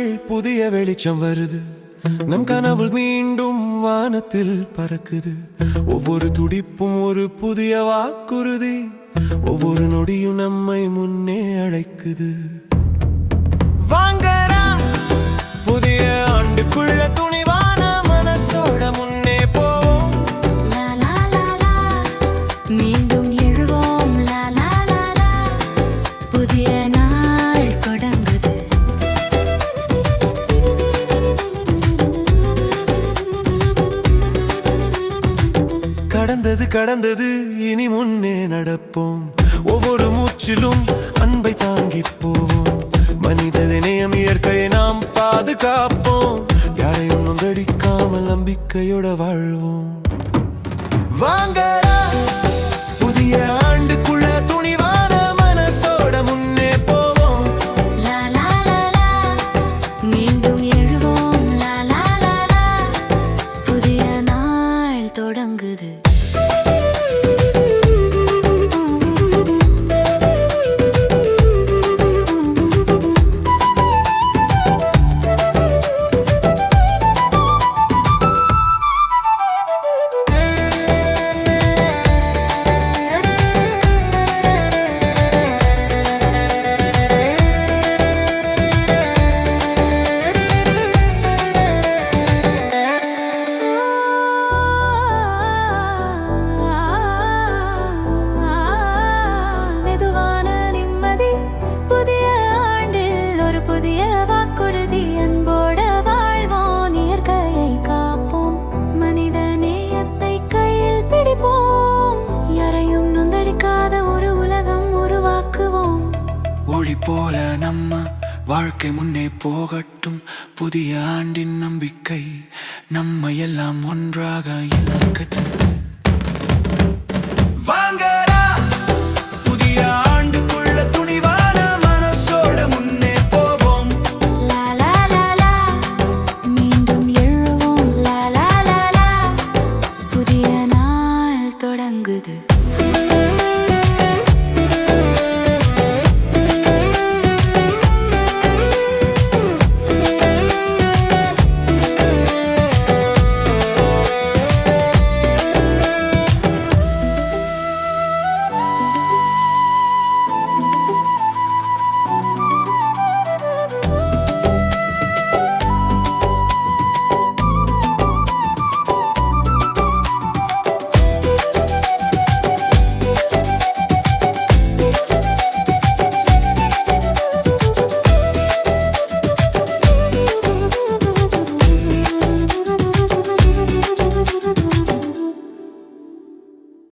நாட்கள் புதிய வெளிச்சம் வருது. நம் கனவு மீண்டும் வானத்தில் பறக்குது. ஒவ்வொரு துடிப்பும் ஒரு புதிய வாக்குறுதி. ஒவ்வொரு நொடியும் நம்மை முன்னே அழைக்குது. வாங்கடா புதிய ஆண்டுக்குள்ள துணிவான மனசோட முன்னே போவோம். மீண்டும் எழுவோம். புதிய நாள் தொடங்குது. கடந்தது கடந்தது இனி முன்னே நடப்போம். ஒவ்வொரு மூச்சிலும் அன்பை தாங்கி போவோம். மனித நேயம் இயற்கையை நாம் பாதுகாப்போம். யாரையும் நொந்தடிக்காமல் நம்பிக்கையோட வாழ்வோம். வாங்கடா புதிய ஆண்டுக்குள்ள துணிவான மனசோட முன்னே போவோம். மீண்டும் எழுவோம். புதிய நாள் தொடங்குது. புதிய வாக்குறுதி அன்போட வாழ்வோம். இயற்கையை காப்போம். மனித நேயத்தை கையில் பிடிப்போம். யாரையும் நொந்தடிக்காத ஒரு உலகம் உருவாக்குவோம். ஒளி போல நம்ம வாழ்க்கை முன்னே போகட்டும். புதிய ஆண்டின் நம்பிக்கை நம்ம எல்லாம் ஒன்றாக இணைக்கட்டும். வாங்கடா புதிய ஆண்டுக்குள்ள துணிவான மனசோட முன்னே போவோம். மீண்டும் எழுவோம். புதிய நாள் தொடங்குது.